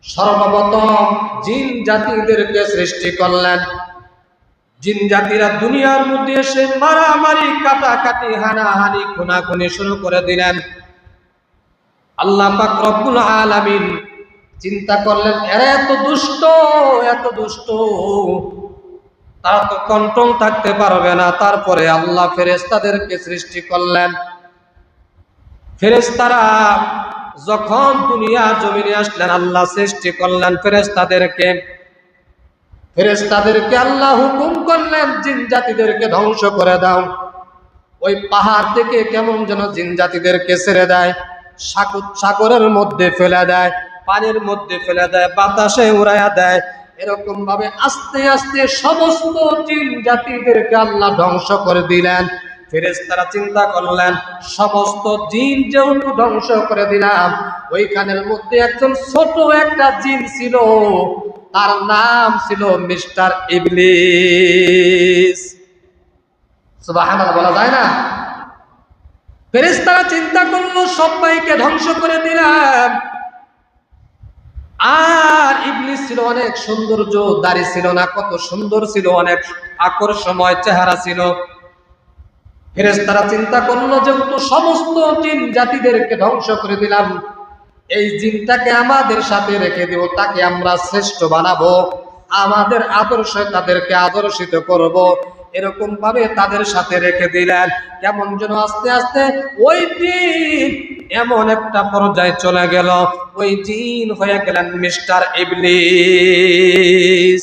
সর্বপ্রথম জিন জাতিদেরকে সৃষ্টি করলেন। জিন জাতিরা দুনিয়ার মধ্যে এসে মারামারি, কাটাকাটি, হানাহানি, খুনাখুনি শুরু করে দিলেন। আল্লাহ পাক রব্বুল আলামিন চিন্তা করলেন, এরা এত দুষ্ট, এত দুষ্ট, তারা তো কন্ট্রোল থাকতে পারবে না। তারপরে আল্লাহ ফেরেশতাদেরকে সৃষ্টি করলেন। ফেরেশতারা যখন দুনিয়া জমিনে আসলেন, আল্লাহ সৃষ্টি করলেন ফেরেশতাদেরকে। ফেরেশতাদেরকে আল্লাহ হুকুম করলেন, জিন জাতিদেরকে ধ্বংস করে দাও। ওই পাহাড় থেকে কেমন যেন জিন জাতিদেরকে ছেড়ে দেয়, সাগরের মধ্যে ফেলে দেয়, পানির মধ্যে ফেলে দেয়, বাতাসে উড়াইয়া দেয়। এরকম ভাবে আস্তে আস্তে সমস্ত জিন জাতিদেরকে আল্লাহ ধ্বংস করে দিলেন। ফেরেশতারা চিন্তা করলেন, সমস্ত জিন যেহেতু ধ্বংস করে দিলাম, ওইখানের মধ্যে একজন ছোট একটা জিন ছিল, তার নাম ছিল মিস্টার ইবলিস। সুবহানাল্লাহ বলা যায় না? ফেরেশতারা চিন্তা করলো, সবাইকে ধ্বংস করে দিলাম। আর ইবলিস ছিল অনেক সৌন্দর্য, দাড়ি ছিল না, কত সুন্দর ছিল, অনেক আকর্ষণীয় চেহারা ছিল। ফেরেশতারা চিন্তা করলো, যেহেতু সমস্ত জিন জাতিদেরকে ধ্বংস করে দিলাম, এই জিনটাকে আমাদের সাথে রেখে দেব, তাকে আমরা শ্রেষ্ঠ বানাবো, আমাদের আদর্শে তাদেরকে আদর্শিত করব। এরকম ভাবে তাদের সাথে রেখে দিলেন। কেমন যেন আস্তে আস্তে ওই জিন এমন একটা পর্যায়ে চলে গেল, ওই জিন হয়ে গেলেন মিস্টার ইবলিস।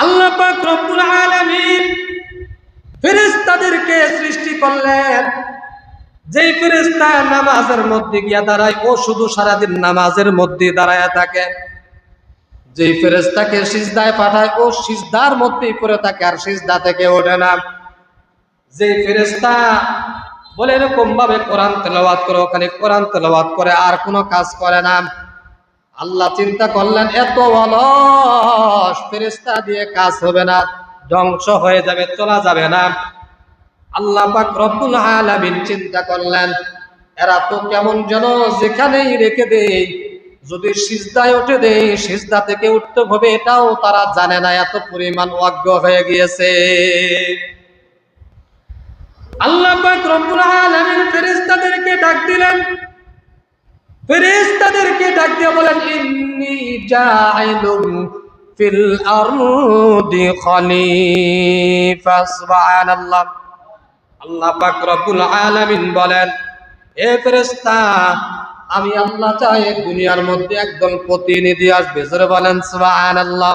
আল্লাহ পাক রব্বুল আলামিন ফেরেশতাদেরকে সৃষ্টি করলেন। যেই ফেরেশতা নামাজের মধ্যে গিয়া দাঁড়ায়, ও শুধু সারাদিন নামাজের মধ্যে দাঁড়ায়া থাকে। যেই ফেরেশতাকে সিজদায় পাঠায়, ও সিজদার মধ্যেই পড়ে থাকে, আর সিজদা থেকে ওঠে না। যেই ফেরেশতা বলে এরকম ভাবে কোরআন তেলাওয়াত করে, ওখানে কোরআন তেলাওয়াত করে, আর কোনো কাজ করে না। আল্লাহ চিন্তা করলেন, এত অলস ফেরেশতা দিয়ে কাজ হবে না, ধ্বংস হয়ে যাবে, চলা যাবে না। আল্লাহ পাক রব্বুল আলামিন চিন্তা করলেন, এরা তো কেমন যেন যেখানেই রেখে দেই, যদি সিজদায় উঠে দেই, সিজদা থেকে উঠতে হবে এটাও তারা জানে না, এত পরিমাণ অজ্ঞ হয়ে গিয়েছে। আল্লাহ পাক রব্বুল আলামিন ফেরেশতাদেরকে ডাক দিলেন। ফেরেশতাদেরকে ডাক দিয়ে বলেন, ইন্নী জাইলুন ফিল আরদি খলিফা। সুবহানাল্লাহ। আল্লাহ পাক রব্বুল আলামিন বলেন, এ ফেরেশতা, আমি আল্লাহ চাই দুনিয়ার মধ্যে একদল প্রতিনিধি আসবে। জোরে বলেন সুবহানাল্লাহ।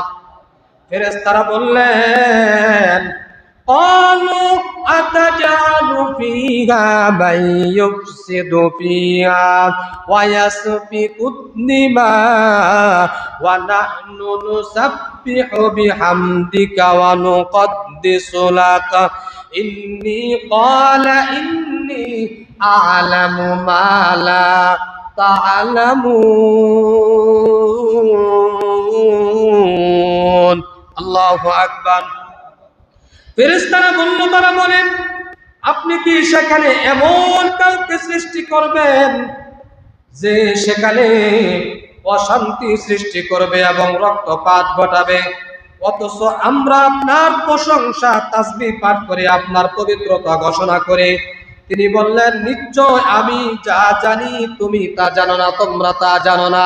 ফেরেশতারা বললেন, قالوا أتجعل فيها من يفسد فيها ويسفك الدماء ونحن نسبح بحمدك ونقدس لك إني أعلم ما لا تعلمون الله أكبر। ফেরেশতারা বলল, তারা বলেন, আপনি কি সেখানে এমন কাউকে সৃষ্টি করবেন যে সেখানে অশান্তি সৃষ্টি করবে এবং রক্তপাত ঘটাবে, অথচ আমরা আপনার প্রশংসা তাসবিহ পাঠ করে আপনার পবিত্রতা ঘোষণা করে? তিনি বললেন, নিশ্চয় আমি যা জানি তুমি তা জানো না, তোমরা তা জানো না।